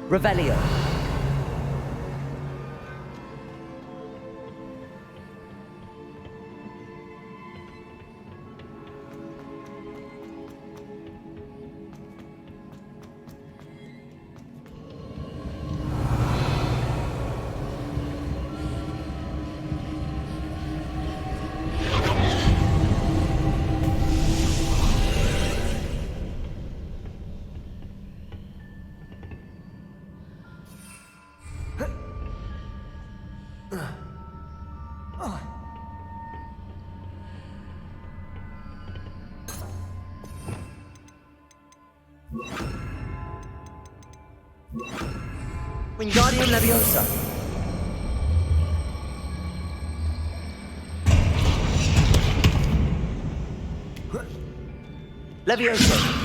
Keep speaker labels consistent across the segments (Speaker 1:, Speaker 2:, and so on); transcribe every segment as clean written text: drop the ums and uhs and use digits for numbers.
Speaker 1: Revelio. Wingardium Leviosa. Leviosa.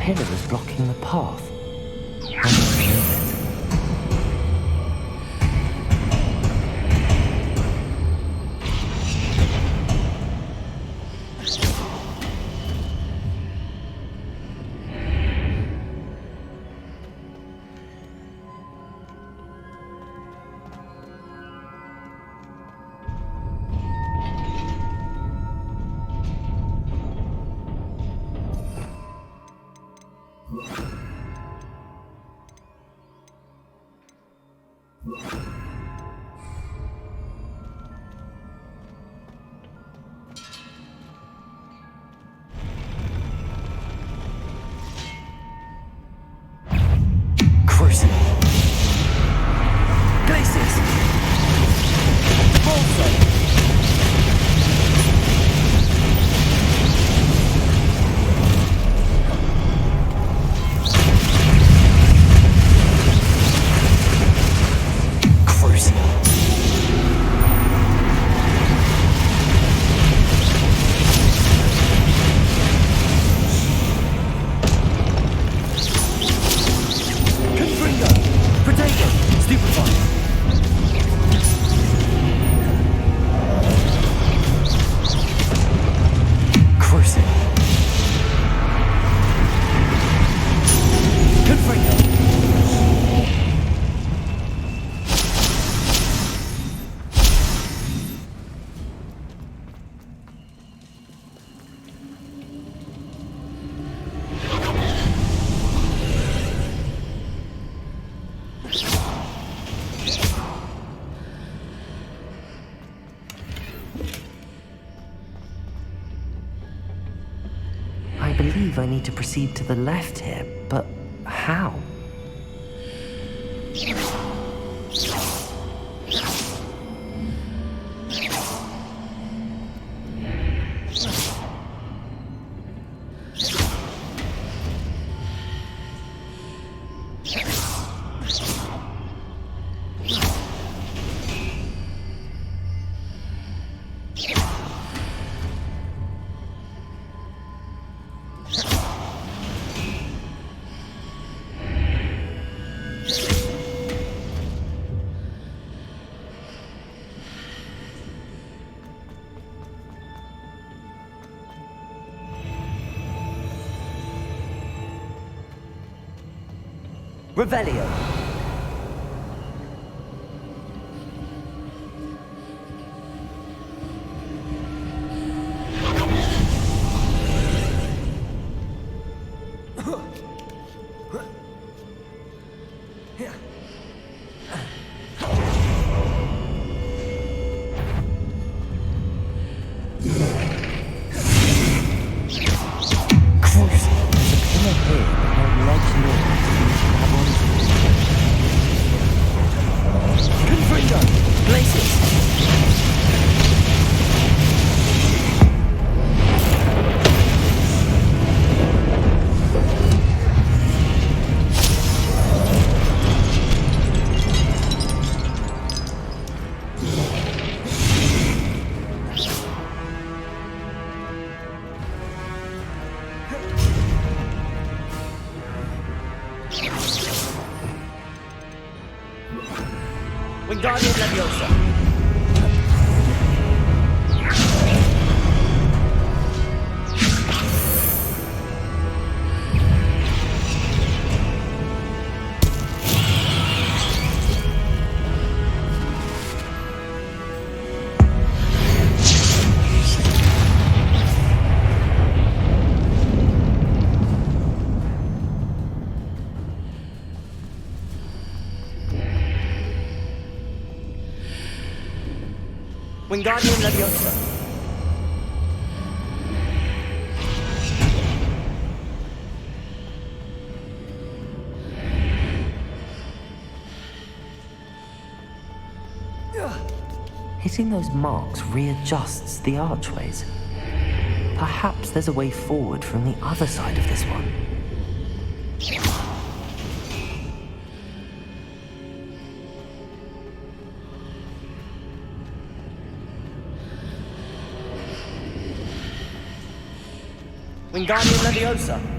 Speaker 1: Pillar is blocking the path. I don't know it. I believe I need to proceed to the left here, but how? Revelio.
Speaker 2: Wingardium Leviosa. Wingardium Leviosa.
Speaker 1: Hitting those marks readjusts the archways. Perhaps there's a way forward from the other side of this one.
Speaker 2: Wingardium Leviosa.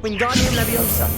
Speaker 2: Wingardium Leviosa.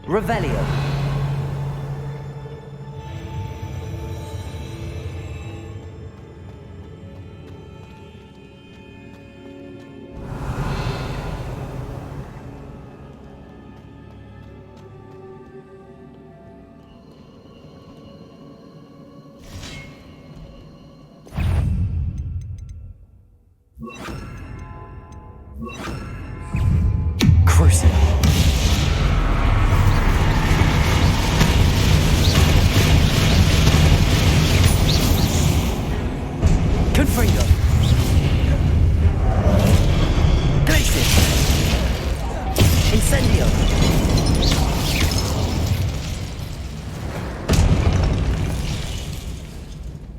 Speaker 1: Revelio. Crucible.
Speaker 2: Confringo. Glacius. Incendio.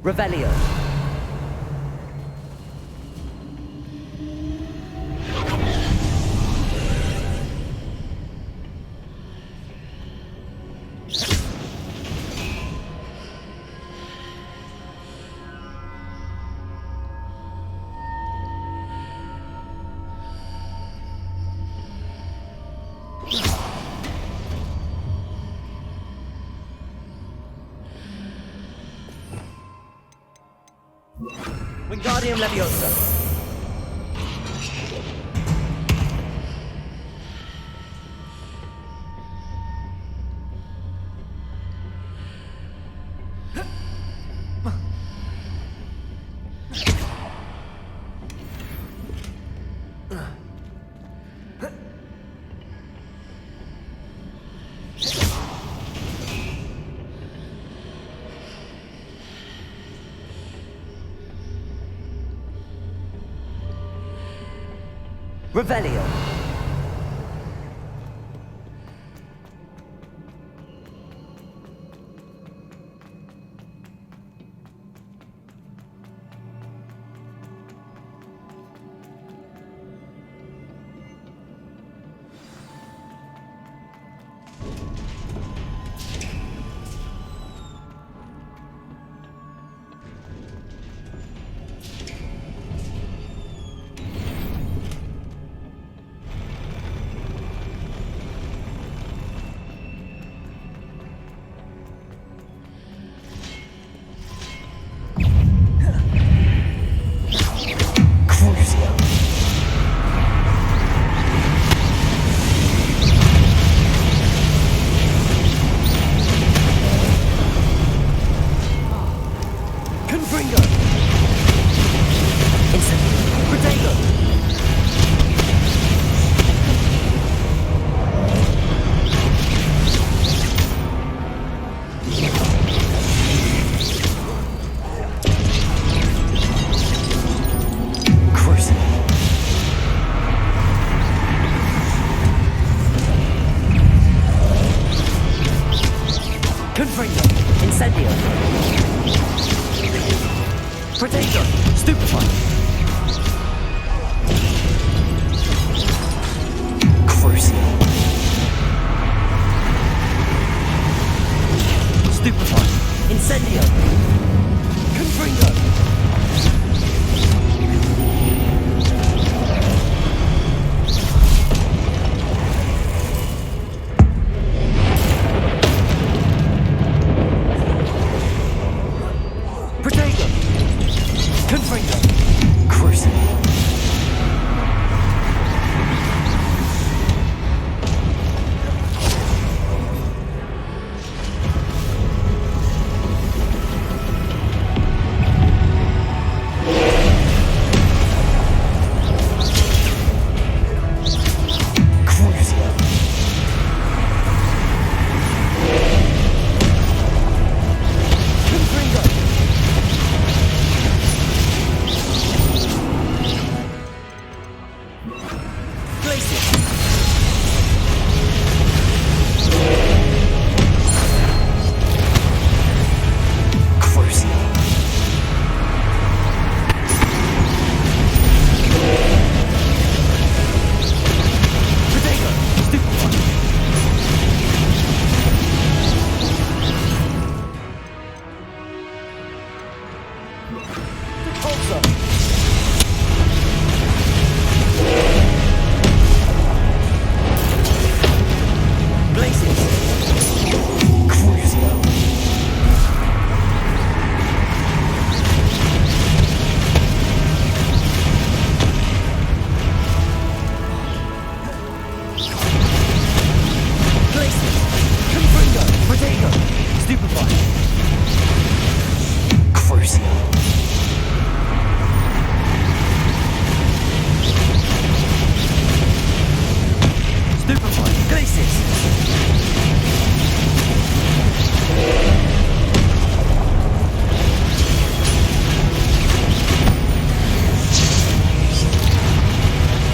Speaker 1: Revelio.
Speaker 2: Wingardium Leviosa.
Speaker 1: Revelio.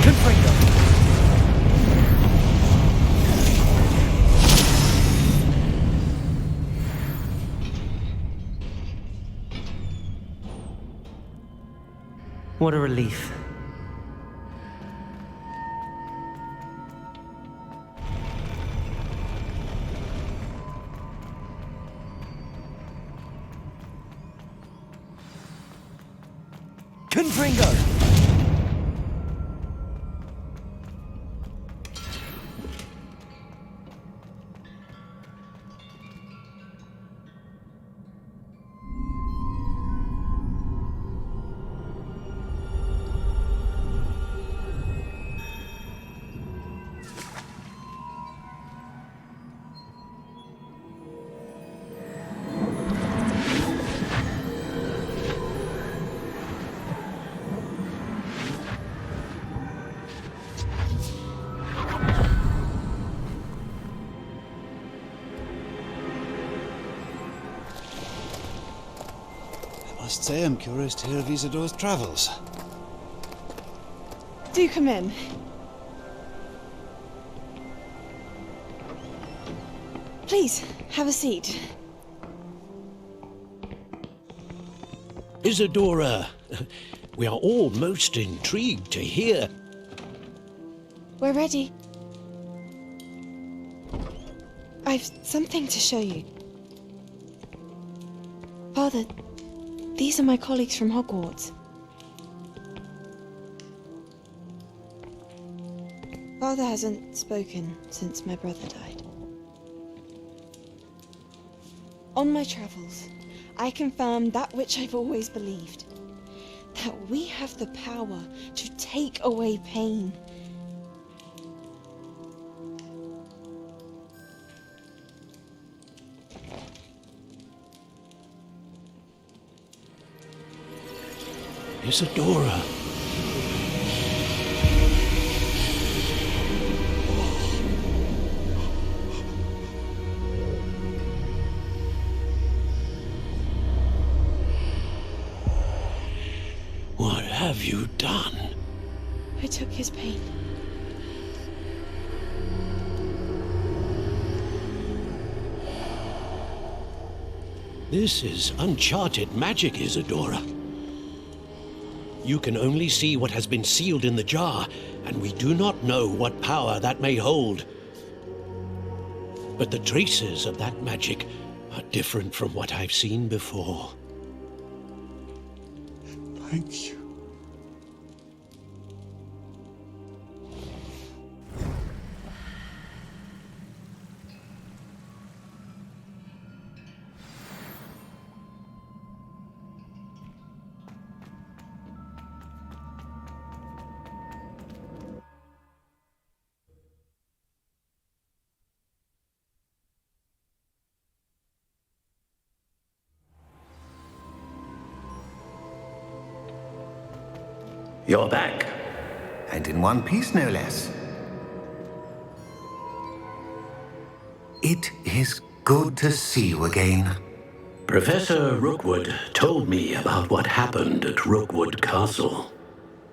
Speaker 2: Confringo.
Speaker 1: What a relief.
Speaker 2: Confringo.
Speaker 3: I must say I'm curious to hear of Isidore's travels.
Speaker 4: Do come in. Please, have a seat.
Speaker 5: Isadora, we are all most intrigued to hear.
Speaker 4: We're ready. I've something to show you. Father, these are my colleagues from Hogwarts. Father hasn't spoken since my brother died. On my travels, I confirmed that which I've always believed. That we have the power to take away pain.
Speaker 5: Isadora. What have you done?
Speaker 4: I took his pain.
Speaker 5: This is uncharted magic, Isadora. You can only see what has been sealed in the jar, and we do not know what power that may hold. But the traces of that magic are different from what I've seen before.
Speaker 3: Thank you.
Speaker 6: You're back. And in one piece, no less. It is good to see you again.
Speaker 5: Professor Rookwood told me about what happened at Rookwood Castle.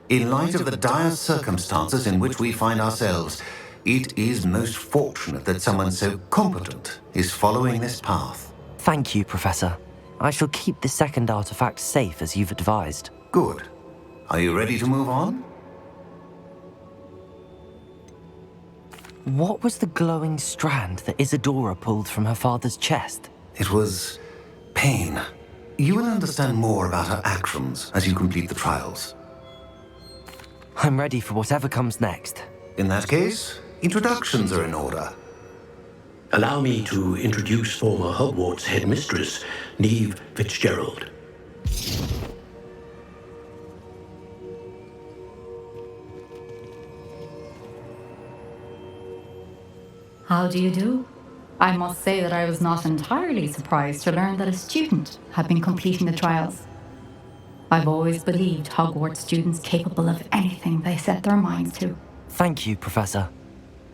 Speaker 6: In light of the dire circumstances in which we find ourselves, it is most fortunate that someone so competent is following this path.
Speaker 1: Thank you, Professor. I shall keep the second artifact safe as you've advised.
Speaker 6: Good. Are you ready to move on?
Speaker 1: What was the glowing strand that Isadora pulled from her father's chest?
Speaker 6: It was pain. You will understand more about her actions as you complete the trials.
Speaker 1: I'm ready for whatever comes next.
Speaker 6: In that case, introductions are in order.
Speaker 5: Allow me to introduce former Hogwarts headmistress, Neve Fitzgerald.
Speaker 7: How do you do? I must say that I was not entirely surprised to learn that a student had been completing the trials. I've always believed Hogwarts students capable of anything they set their minds to.
Speaker 1: Thank you, Professor.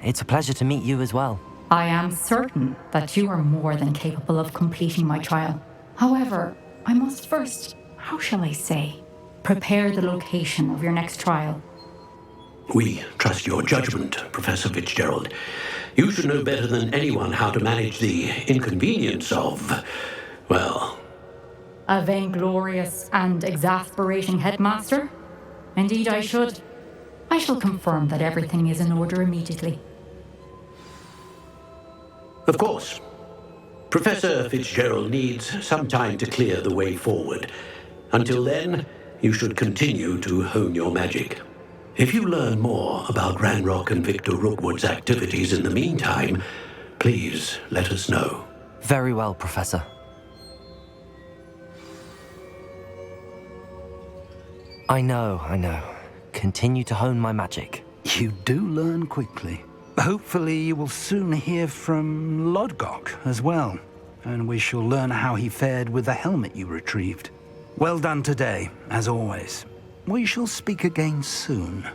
Speaker 1: It's a pleasure to meet you as well.
Speaker 7: I am certain that you are more than capable of completing my trial. However, I must first, how shall I say, prepare the location of your next trial.
Speaker 5: We trust your judgment, Professor Fitzgerald. You should know better than anyone how to manage the inconvenience of, well...
Speaker 7: A vainglorious and exasperating headmaster? Indeed I should. I shall confirm that everything is in order immediately.
Speaker 5: Of course. Professor Fitzgerald needs some time to clear the way forward. Until then, you should continue to hone your magic. If you learn more about Ranrock and Victor Rookwood's activities in the meantime, please let us know.
Speaker 1: Very well, Professor. I know. Continue to hone my magic.
Speaker 8: You do learn quickly. Hopefully you will soon hear from Lodgok as well, and we shall learn how he fared with the helmet you retrieved. Well done today, as always. We shall speak again soon.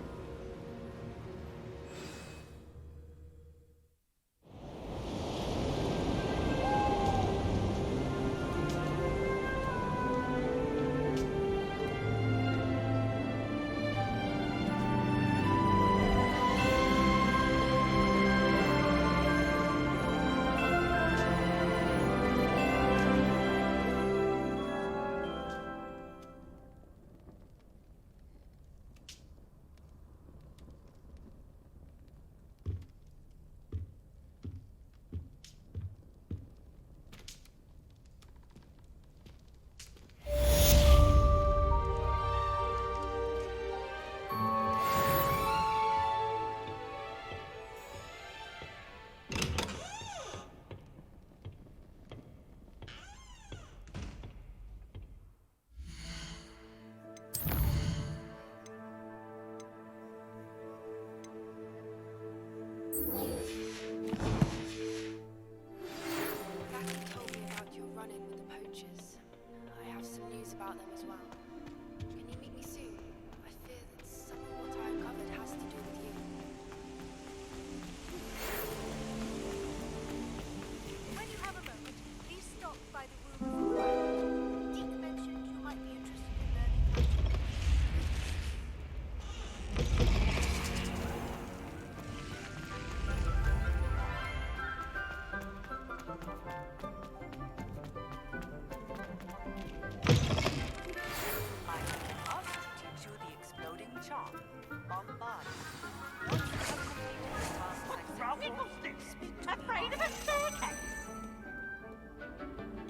Speaker 9: Afraid of a staircase?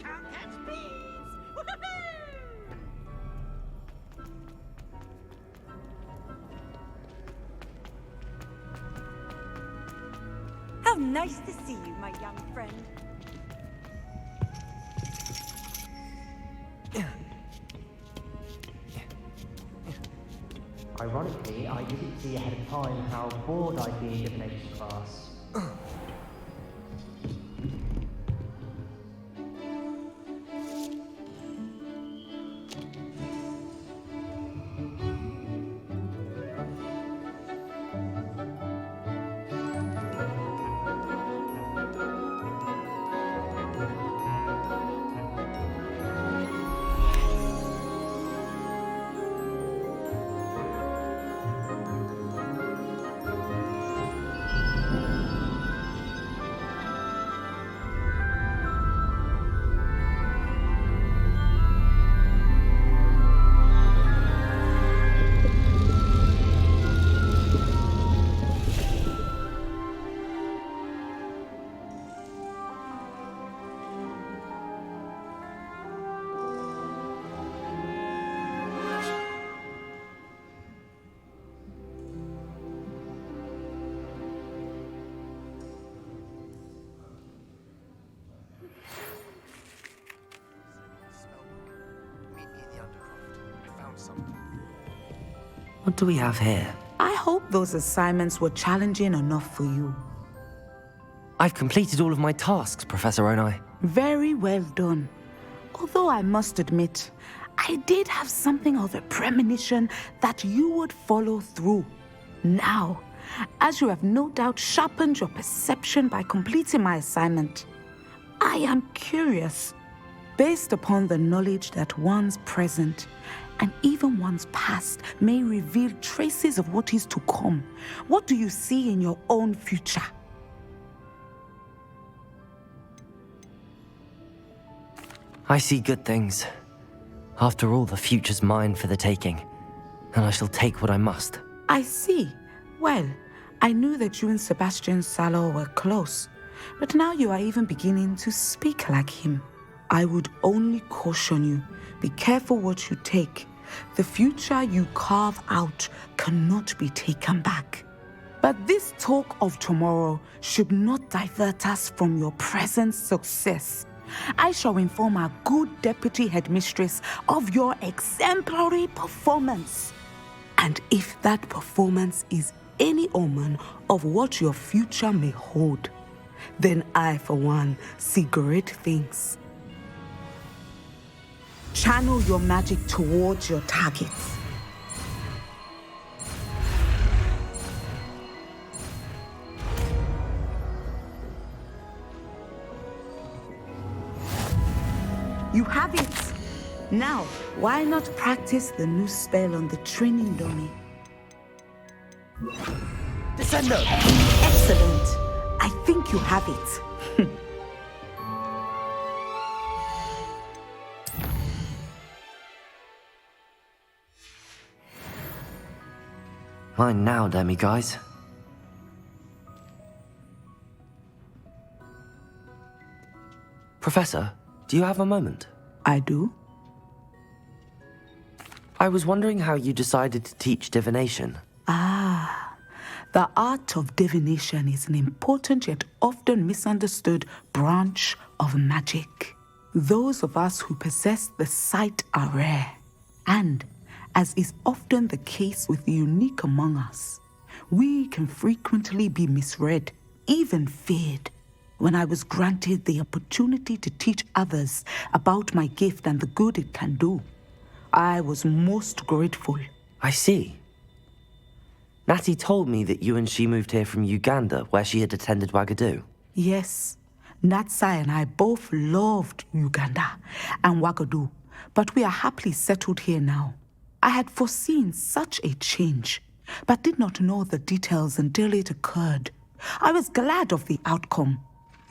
Speaker 9: Can't catch bees! How nice to see you, my young friend.
Speaker 10: Ironically, I didn't see ahead of time how bored I'd be in divination class.
Speaker 1: What do we have here?
Speaker 11: I hope those assignments were challenging enough for you.
Speaker 1: I've completed all of my tasks, Professor Onai.
Speaker 11: Very well done. Although I must admit, I did have something of a premonition that you would follow through. Now, as you have no doubt sharpened your perception by completing my assignment. I am curious, based upon the knowledge that one's present and even one's past may reveal traces of what is to come. What do you see in your own future?
Speaker 1: I see good things. After all, the future's mine for the taking, and I shall take what I must.
Speaker 11: I see. Well, I knew that you and Sebastian Sallow were close, but now you are even beginning to speak like him. I would only caution you, be careful what you take. The future you carve out cannot be taken back. But this talk of tomorrow should not divert us from your present success. I shall inform our good deputy headmistress of your exemplary performance. And if that performance is any omen of what your future may hold, then I, for one, see great things. Channel your magic towards your targets. You have it! Now, why not practice the new spell on the training dummy?
Speaker 2: Descendo!
Speaker 11: Excellent! I think you have it.
Speaker 1: Mine now, demi-guys. Professor, do you have a moment?
Speaker 11: I do.
Speaker 1: I was wondering how you decided to teach divination.
Speaker 11: The art of divination is an important yet often misunderstood branch of magic. Those of us who possess the sight are rare, and, as is often the case with the unique among us, we can frequently be misread, even feared. When I was granted the opportunity to teach others about my gift and the good it can do, I was most grateful.
Speaker 1: I see. Natty told me that you and she moved here from Uganda, where she had attended Wagadu.
Speaker 11: Yes, Natsai and I both loved Uganda and Wagadu, but we are happily settled here now. I had foreseen such a change, but did not know the details until it occurred. I was glad of the outcome.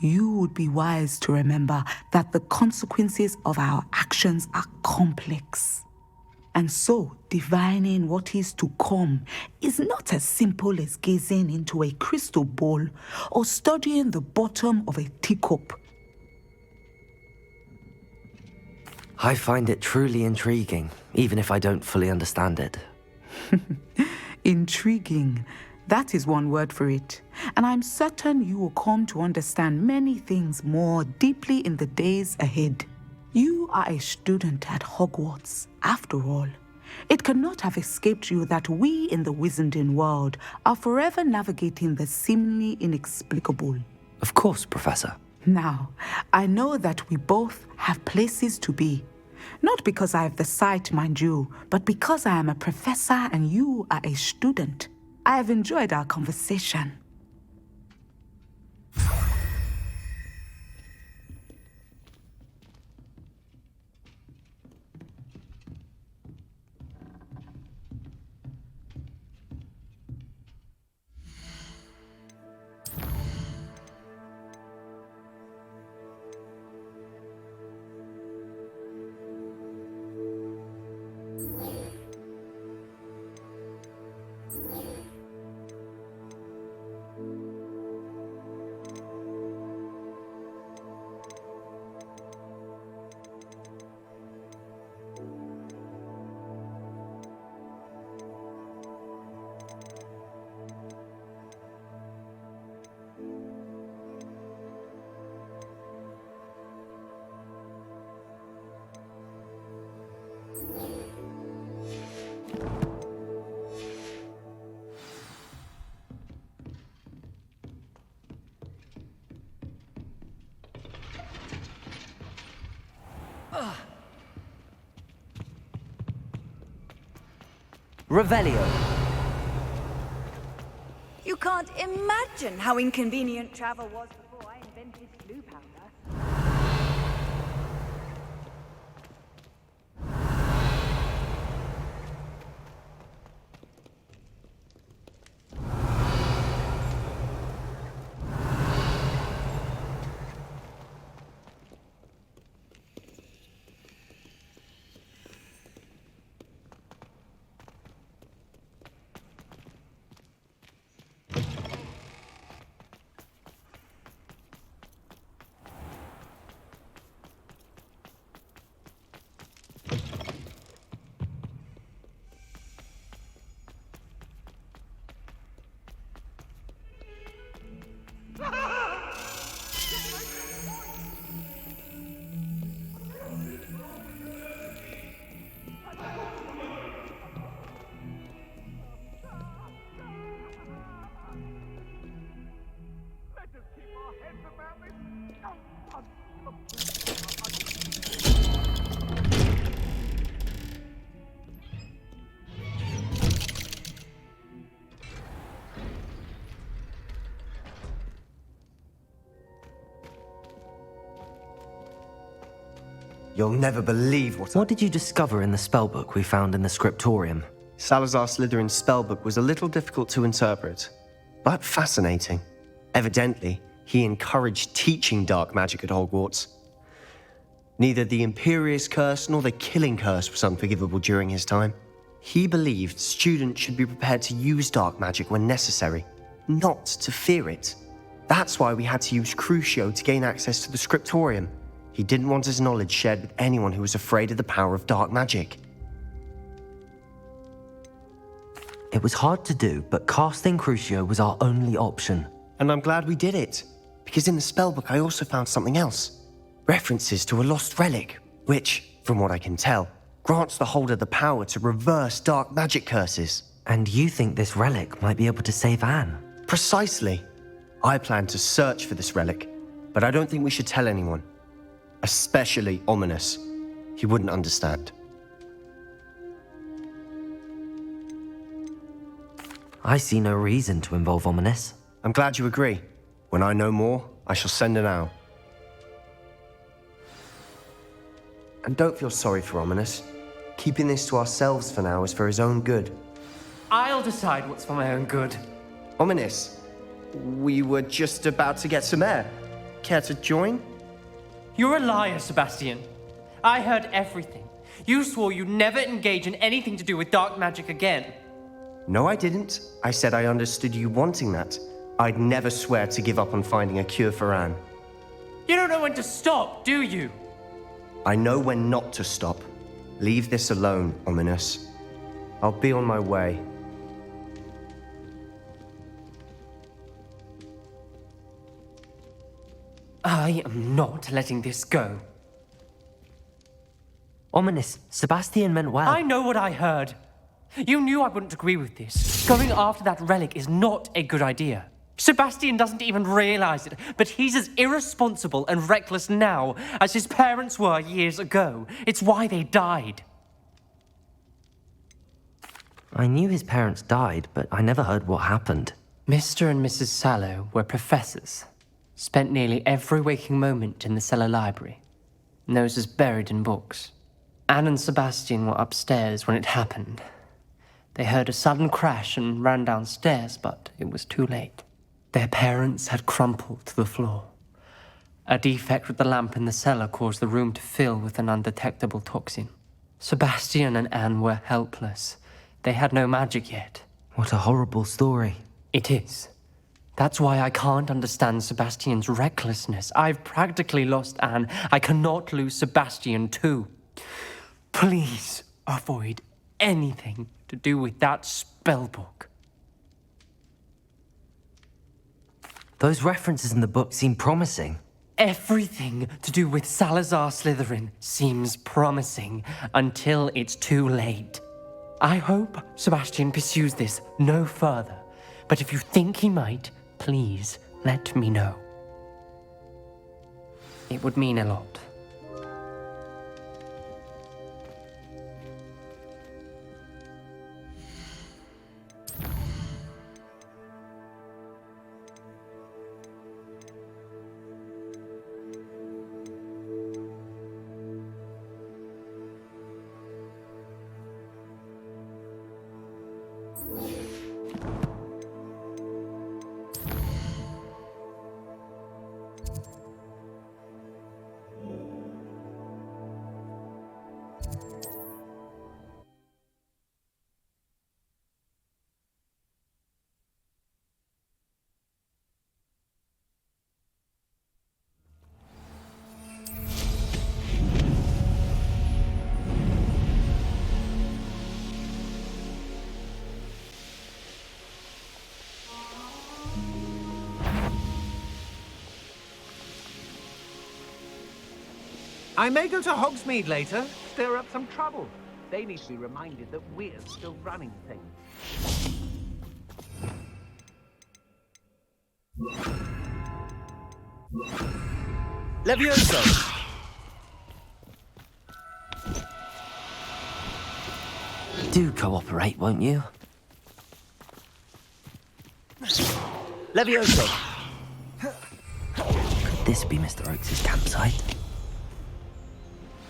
Speaker 11: You would be wise to remember that the consequences of our actions are complex. And so, divining what is to come is not as simple as gazing into a crystal ball or studying the bottom of a teacup.
Speaker 1: I find it truly intriguing, even if I don't fully understand it.
Speaker 11: Intriguing. That is one word for it. And I'm certain you will come to understand many things more deeply in the days ahead. You are a student at Hogwarts, after all. It cannot have escaped you that we in the Wizarding world are forever navigating the seemingly inexplicable.
Speaker 1: Of course, Professor.
Speaker 11: Now, I know that we both have places to be. Not because I have the sight, mind you, but because I am a professor and you are a student. I have enjoyed our conversation.
Speaker 1: Revelio.
Speaker 9: You can't imagine how inconvenient travel was before I invented glue powder.
Speaker 12: You'll never believe what
Speaker 1: did you discover in the spellbook we found in the scriptorium?
Speaker 12: Salazar Slytherin's spellbook was a little difficult to interpret, but fascinating. Evidently, he encouraged teaching dark magic at Hogwarts. Neither the Imperious Curse nor the Killing Curse was unforgivable during his time. He believed students should be prepared to use dark magic when necessary, not to fear it. That's why we had to use Crucio to gain access to the scriptorium. He didn't want his knowledge shared with anyone who was afraid of the power of dark magic.
Speaker 1: It was hard to do, but casting Crucio was our only option.
Speaker 12: And I'm glad we did it, because in the spellbook I also found something else. References to a lost relic, which, from what I can tell, grants the holder the power to reverse dark magic curses.
Speaker 1: And you think this relic might be able to save Anne?
Speaker 12: Precisely. I plan to search for this relic, but I don't think we should tell anyone. Especially Ominous. He wouldn't understand.
Speaker 1: I see no reason to involve Ominous.
Speaker 12: I'm glad you agree. When I know more, I shall send an owl. And don't feel sorry for Ominous. Keeping this to ourselves for now is for his own good.
Speaker 2: I'll decide what's for my own good.
Speaker 12: Ominous, we were just about to get some air. Care to join?
Speaker 2: You're a liar, Sebastian. I heard everything. You swore you'd never engage in anything to do with dark magic again.
Speaker 12: No, I didn't. I said I understood you wanting that. I'd never swear to give up on finding a cure for Anne.
Speaker 2: You don't know when to stop, do you?
Speaker 12: I know when not to stop. Leave this alone, Ominous. I'll be on my way.
Speaker 2: I am not letting this go.
Speaker 1: Ominous, Sebastian meant well.
Speaker 2: I know what I heard. You knew I wouldn't agree with this. Going after that relic is not a good idea. Sebastian doesn't even realize it, but he's as irresponsible and reckless now as his parents were years ago. It's why they died.
Speaker 1: I knew his parents died, but I never heard what happened.
Speaker 2: Mr. and Mrs. Sallow were professors. Spent nearly every waking moment in the cellar library. Noses buried in books. Anne and Sebastian were upstairs when it happened. They heard a sudden crash and ran downstairs, but it was too late. Their parents had crumpled to the floor. A defect with the lamp in the cellar caused the room to fill with an undetectable toxin. Sebastian and Anne were helpless. They had no magic yet.
Speaker 1: What a horrible story.
Speaker 2: It is. That's why I can't understand Sebastian's recklessness. I've practically lost Anne. I cannot lose Sebastian too. Please avoid anything to do with that spellbook.
Speaker 1: Those references in the book seem promising.
Speaker 2: Everything to do with Salazar Slytherin seems promising until it's too late. I hope Sebastian pursues this no further, but if you think he might, please let me know. It would mean a lot.
Speaker 13: I may go to Hogsmeade later, stir up some trouble. They need to be reminded that we're still running things.
Speaker 1: Levioso! Do cooperate, won't you? Levioso! Could this be Mr. Oakes' campsite?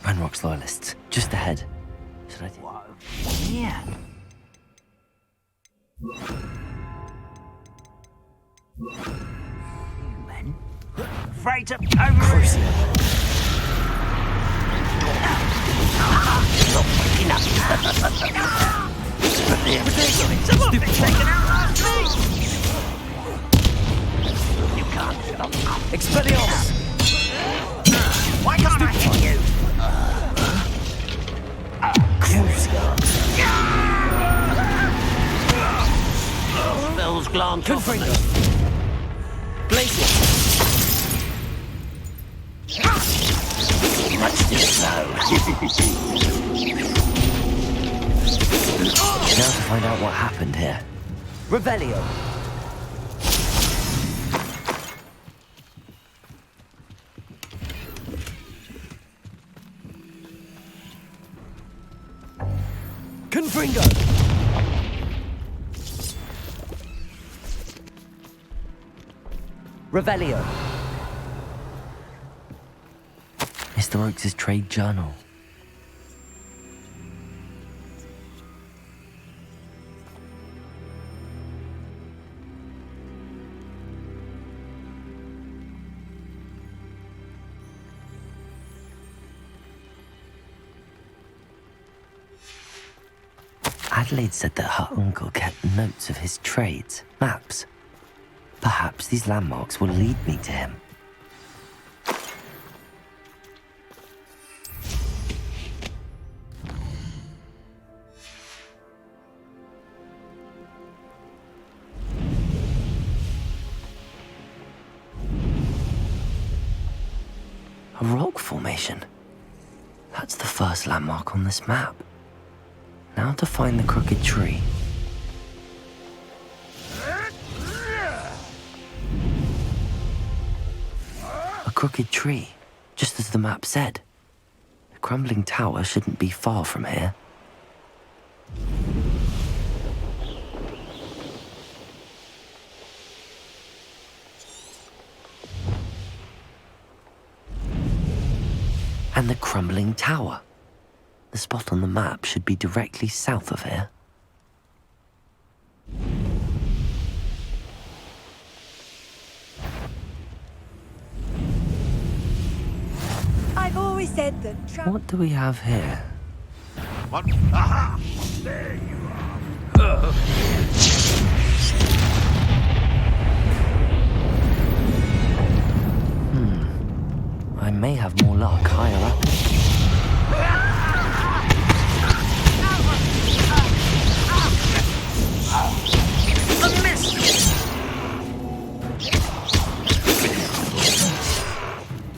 Speaker 1: Ranrock's loyalists, just ahead. Should I do? Yeah.
Speaker 10: Men. Freight up over here.
Speaker 1: Not waking up.
Speaker 10: Someone's been taken out last week. You can't stop.
Speaker 1: Expelliarmus!
Speaker 10: Why can't I hit you?
Speaker 13: Spells glance off me.
Speaker 1: Glacier!
Speaker 13: Much too slow.
Speaker 1: Now to find out what happened here. Revelio! Confringo! Revelio. Mr. Oakes' trade journal. Adelaide said that her uncle kept notes of his trades, maps. Perhaps these landmarks will lead me to him. A rock formation. That's the first landmark on this map. Now to find the crooked tree. A crooked tree, just as the map said. The crumbling tower shouldn't be far from here. And the crumbling tower. The spot on the map should be directly south of here.
Speaker 9: I've always said that
Speaker 1: What do we have here?
Speaker 3: What? Aha! There you are.
Speaker 1: I may have more luck higher up.
Speaker 10: A miss!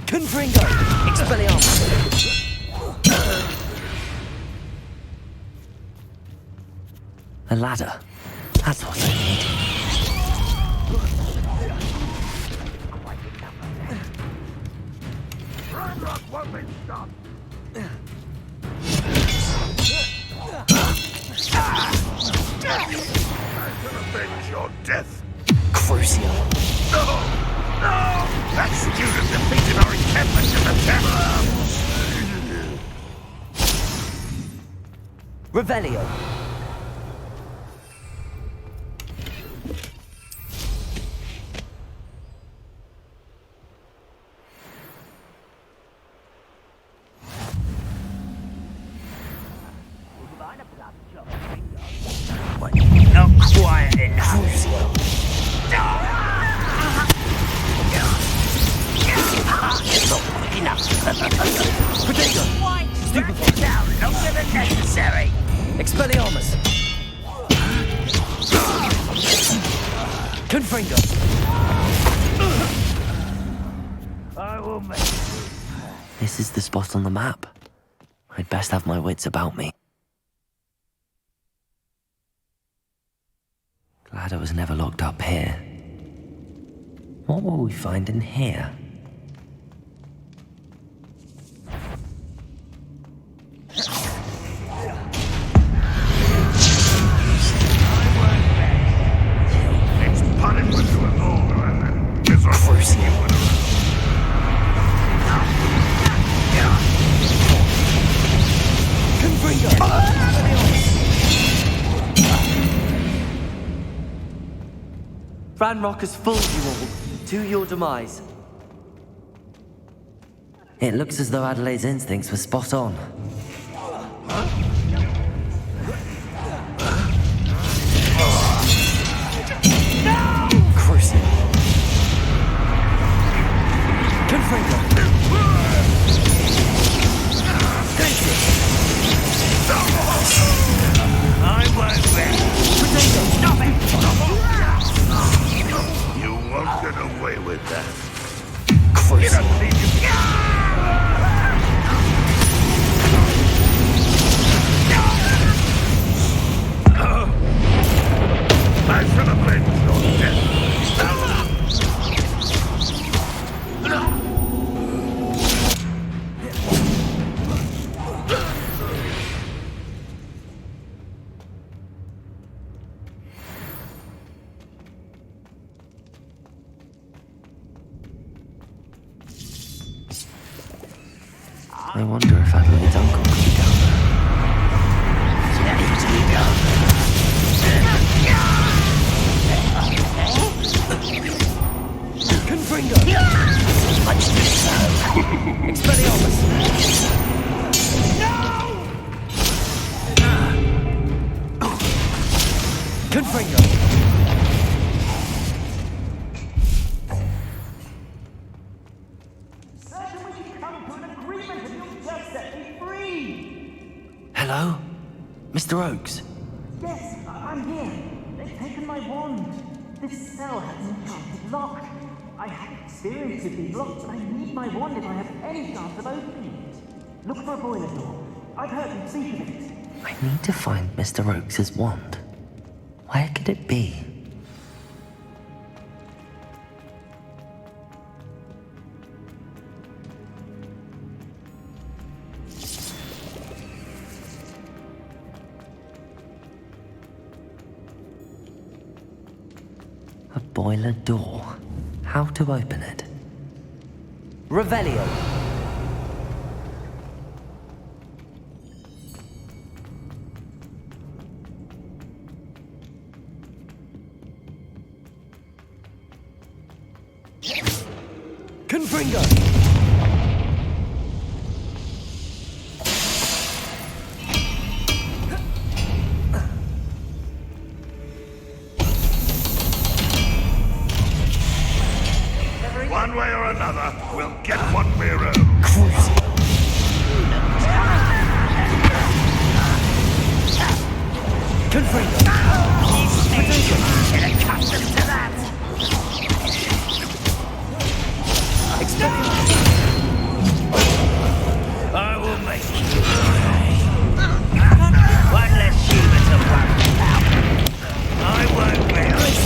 Speaker 1: Confringo! Expelliarmus! A ladder. That's what I need.
Speaker 3: Ranrock won't be stopped. I can avenge your death.
Speaker 1: Crucio.
Speaker 3: No! No! That student defeated our encampment in the tower!
Speaker 1: Revelio.
Speaker 10: Not quiet enough.
Speaker 1: Not quick enough. Potato.
Speaker 10: Stupid down longer than necessary.
Speaker 1: Expelliarmus. Confringo.
Speaker 10: I will make you.
Speaker 1: This is the spot on the map. I'd best have my wits about me. Glad I was never locked up here. What will we find in here?
Speaker 3: It's punishment to us all, and then miserable you would
Speaker 1: Ranrock has fooled you all, to your demise. It looks as though Adelaide's instincts were spot on. Crucial. Confringo.
Speaker 3: I won't let.
Speaker 1: Potato, stop it!
Speaker 3: You won't get away with that.
Speaker 1: Crucial.
Speaker 3: I should have let your death.
Speaker 1: I wonder if Adelaide's uncle could be down there. Confringo! Much to serve. Expelliarmus! No! Confringo! Hello? Mr. Oakes?
Speaker 10: Yes, I'm here. They've taken my wand. This cell has an enchanted lock. I have experience with these locks, but I need my wand if I have any chance of opening it. Look for a boiler door. I've heard them speak of it.
Speaker 1: I need to find Mr. Oakes' wand. Where could it be? A boiler door. How to open it? Revelio! Confringo!
Speaker 3: One way or another, we'll get what we're owed.
Speaker 1: Confringo!
Speaker 3: Get accustomed to that! I will make you pay. One less human to worry about. I won't bear it.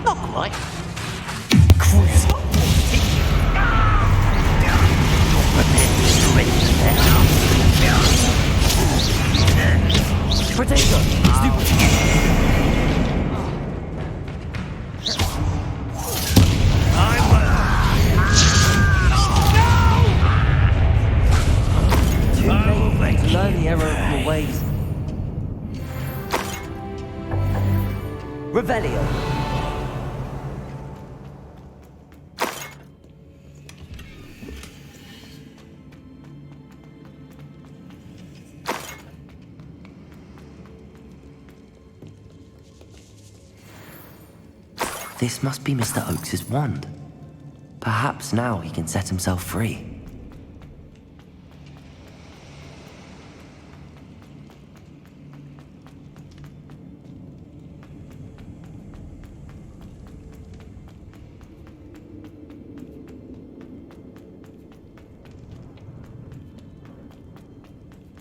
Speaker 1: Not quite. Potato! Learn the error of your ways. Revelio. This must be Mr. Oakes's wand. Perhaps now he can set himself free.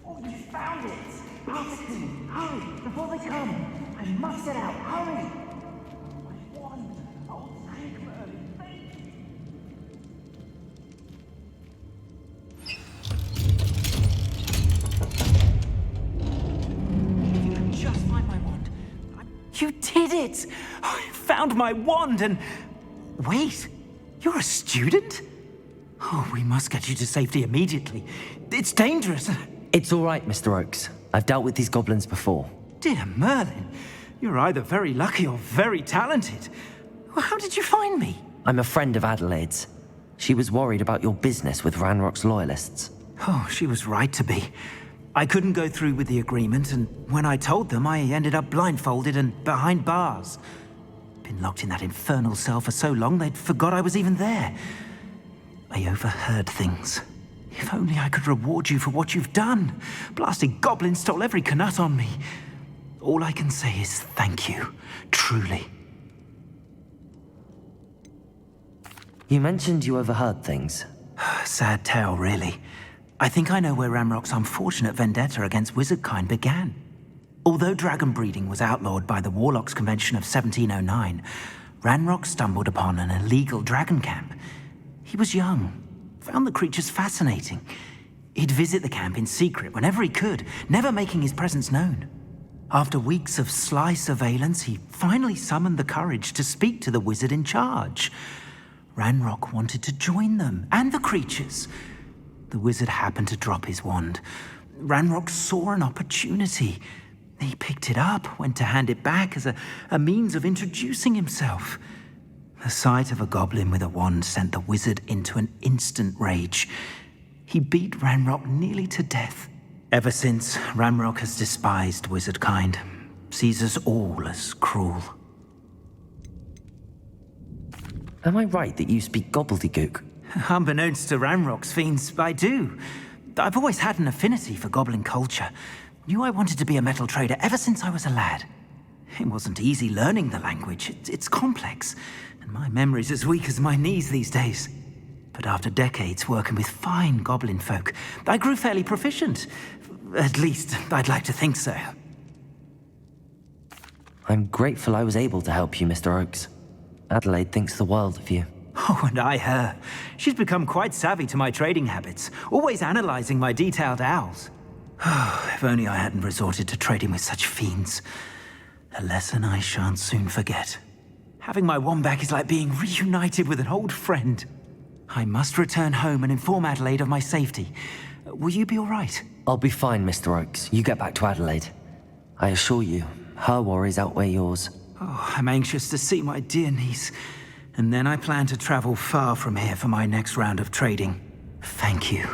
Speaker 10: Oh, you found it! Pass it to me! Hurry! Before they come! I must get out! Hurry! My wand! Oh, thank Merlin! Thank you! If you can just find my wand. You did it! I found my wand and... Wait! You're a student? Oh, we must get you to safety immediately. It's dangerous.
Speaker 1: It's all right, Mr. Oakes. I've dealt with these goblins before.
Speaker 10: Dear Merlin, you're either very lucky or very talented. Well, how did you find me?
Speaker 1: I'm a friend of Adelaide's. She was worried about your business with Ranrock's loyalists.
Speaker 10: Oh, she was right to be. I couldn't go through with the agreement, and when I told them, I ended up blindfolded and behind bars. Been locked in that infernal cell for so long, they'd forgot I was even there. I overheard things. If only I could reward you for what you've done. Blasted goblins stole every canut on me. All I can say is thank you, truly.
Speaker 1: You mentioned you overheard things.
Speaker 10: Sad tale, really. I think I know where Ranrock's unfortunate vendetta against wizardkind began. Although dragon breeding was outlawed by the Warlocks Convention of 1709, Ranrock stumbled upon an illegal dragon camp. He was young, found the creatures fascinating. He'd visit the camp in secret whenever he could, never making his presence known. After weeks of sly surveillance, he finally summoned the courage to speak to the wizard in charge. Ranrock wanted to join them, and the creatures. The wizard happened to drop his wand. Ranrock saw an opportunity. He picked it up, went to hand it back as a means of introducing himself. The sight of a goblin with a wand sent the wizard into an instant rage. He beat Ranrock nearly to death. Ever since, Ranrock has despised wizardkind, sees us all as cruel.
Speaker 1: Am I right that you speak gobbledygook?
Speaker 10: Unbeknownst to Ranrock's fiends, I do. I've always had an affinity for goblin culture. Knew I wanted to be a metal trader ever since I was a lad. It wasn't easy learning the language. It's complex, and my memory's as weak as my knees these days. But after decades working with fine goblin folk, I grew fairly proficient. At least, I'd like to think so.
Speaker 1: I'm grateful I was able to help you, Mr. Oakes. Adelaide thinks the world of you.
Speaker 10: Oh, and I her. She's become quite savvy to my trading habits, always analyzing my detailed owls. Oh, if only I hadn't resorted to trading with such fiends. A lesson I shan't soon forget. Having my wand back is like being reunited with an old friend. I must return home and inform Adelaide of my safety. Will you be all right?
Speaker 1: I'll be fine, Mr. Oakes. You get back to Adelaide. I assure you, her worries outweigh yours.
Speaker 10: Oh, I'm anxious to see my dear niece. And then I plan to travel far from here for my next round of trading. Thank you.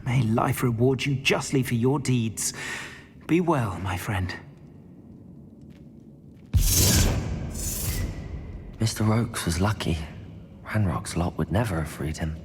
Speaker 10: May life reward you justly for your deeds. Be well, my friend.
Speaker 1: Mr. Oakes was lucky. Ranrock's lot would never have freed him.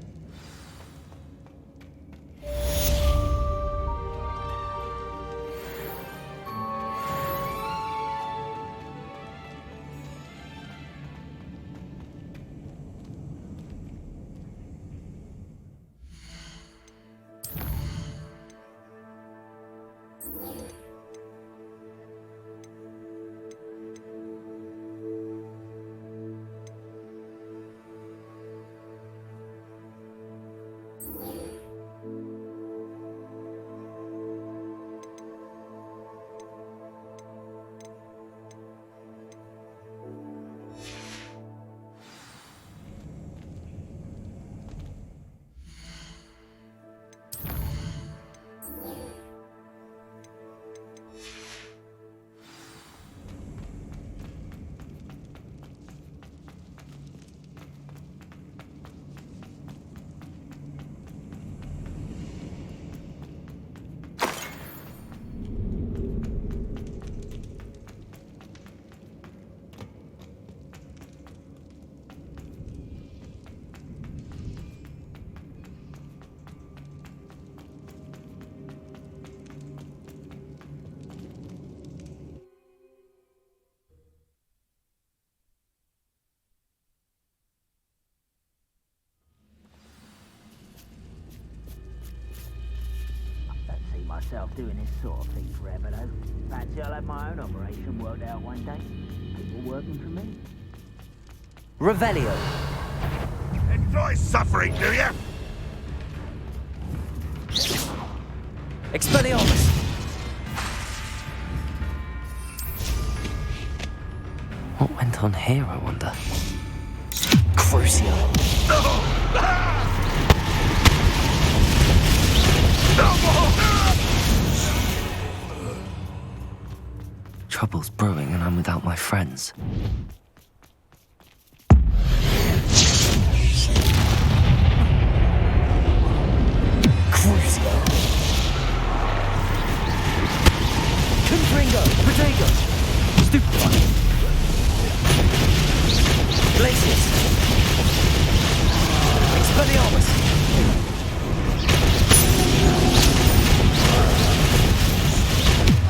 Speaker 3: myself doing this sort of thing forever, though. Fancy I'll have my own operation worked out one day. People working for me.
Speaker 1: Revelio.
Speaker 14: Enjoy suffering, do you?
Speaker 1: Expelliarmus. What went on here, I wonder? Crucio. Trouble's brewing and I'm without my friends. Crucio. Confringo. Protego. Stupid one. Glacius. Expelliarmus.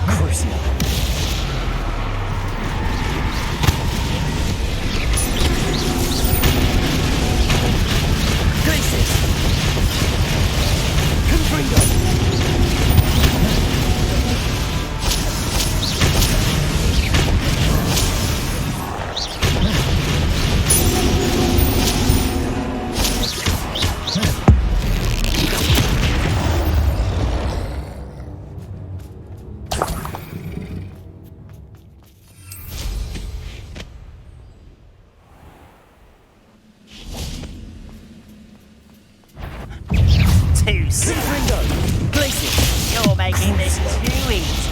Speaker 1: Crucio. Glacius. Confringo.
Speaker 3: Too soon.
Speaker 1: Glacius.
Speaker 3: You're making this too easy.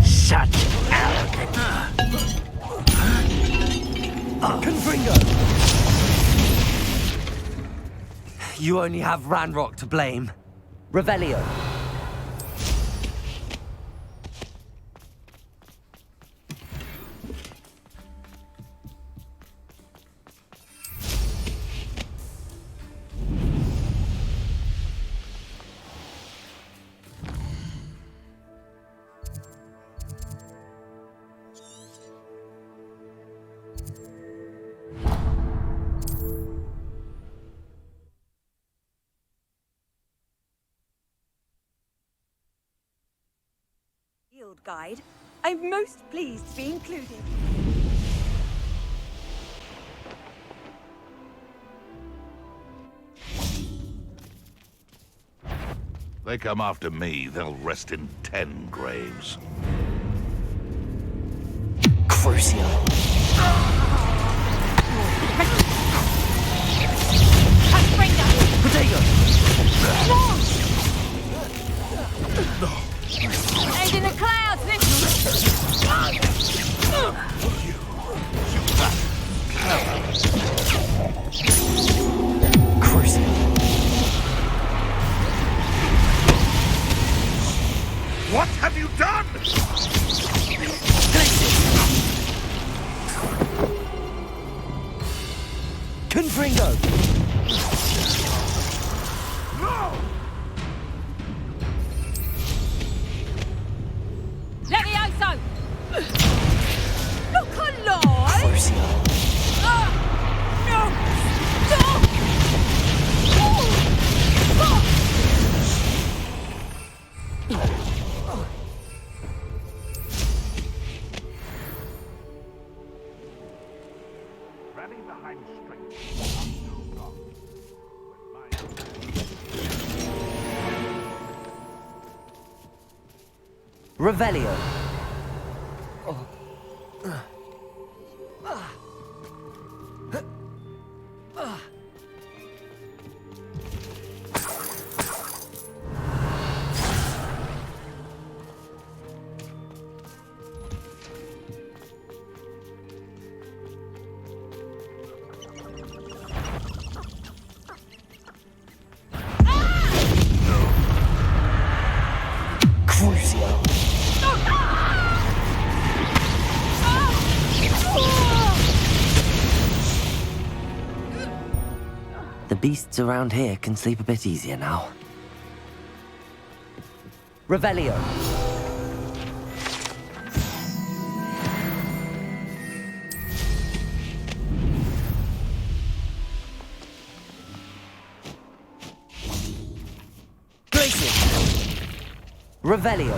Speaker 3: Shut up.
Speaker 1: Confringo. You only have Ranrock to blame. Revelio.
Speaker 9: Field guide. I'm most pleased to be included.
Speaker 14: They come after me, they'll rest in 10 graves.
Speaker 1: Crucio. Protego.
Speaker 9: Head in the clouds,
Speaker 1: Crucio.
Speaker 14: What have you done?
Speaker 1: Confringo.
Speaker 9: Levioso! Look alive!
Speaker 1: Crucio.
Speaker 9: No! Stop!
Speaker 14: Rally behind strength.
Speaker 1: Revelio. Crucio. The beasts around here can sleep a bit easier now. Revelio. Revelio.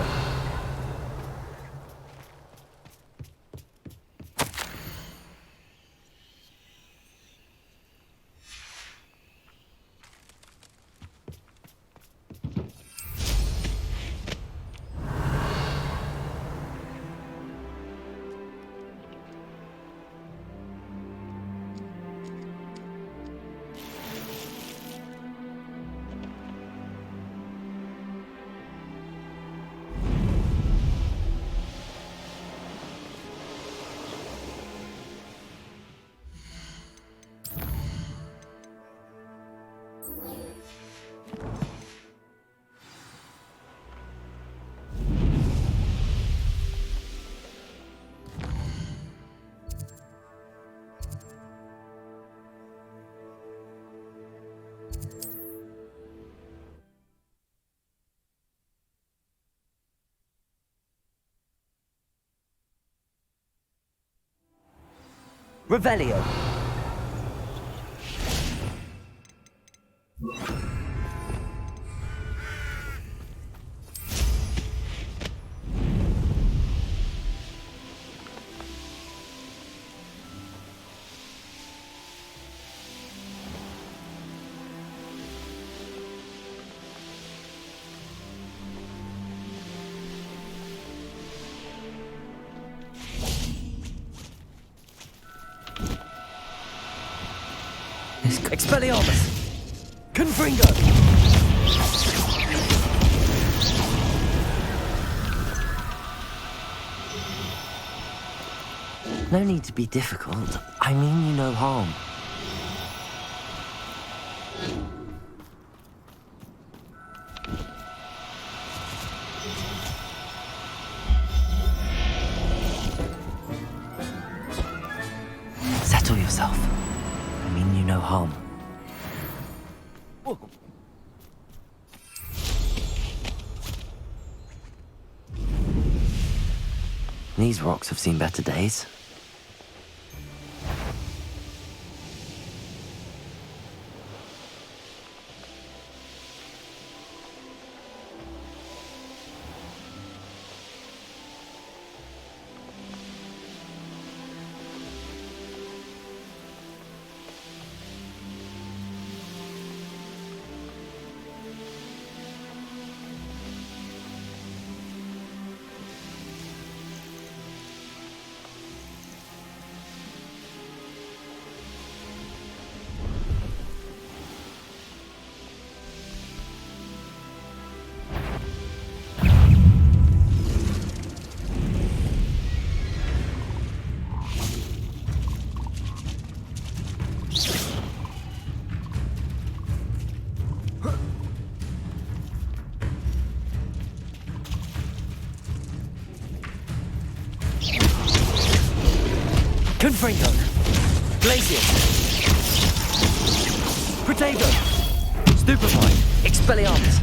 Speaker 1: Revelio. Expelliarmus! Confringo! No need to be difficult. I mean you no harm. Settle yourself. I mean you no harm. These rocks have seen better days. Confringo! Glacius! Protego! Stupefy! Expelliarmus!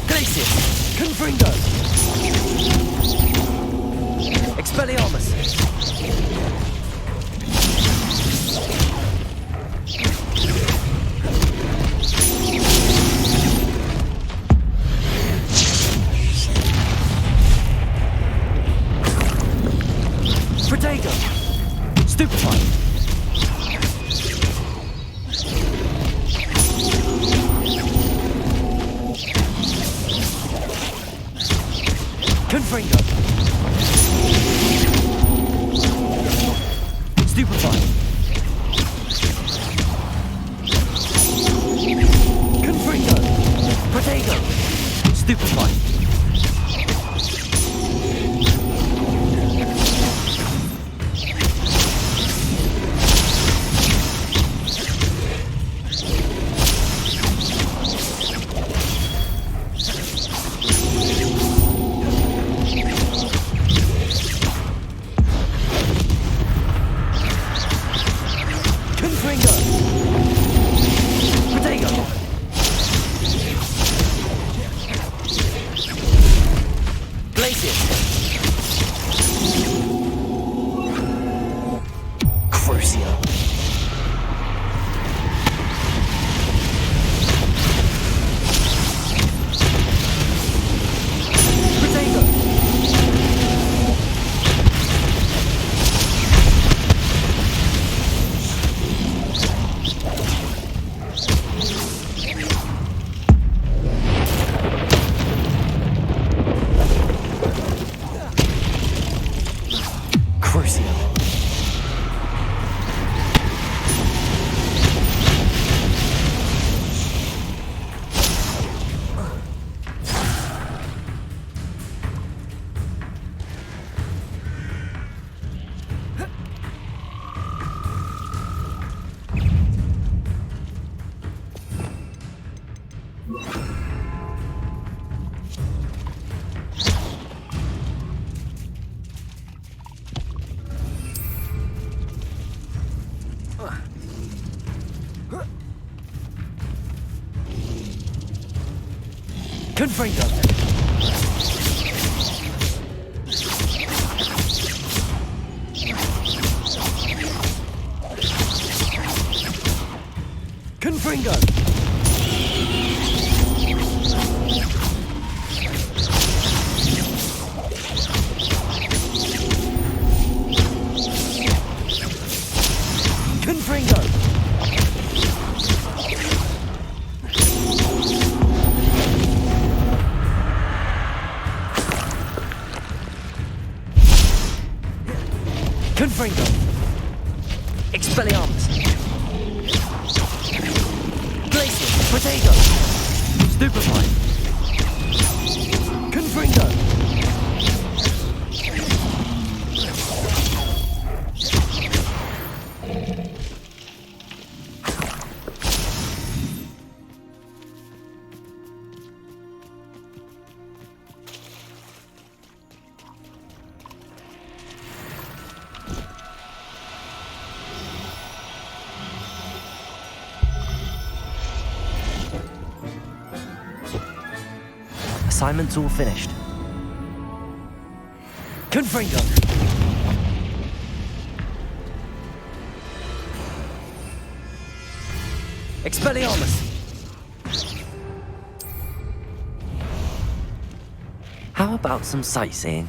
Speaker 1: Glacius! Confringo! Expelliarmus! Protego! Stupefy! Confringo! Stupefy! Confringo! Protego! Stupefy! Confringo! Confringo! Confringo! Confringo! Expelliarmus! Glacier! Protego! Stupefy! Confringo! Assignment's all finished. Confringo! Expelliarmus! How about some sightseeing?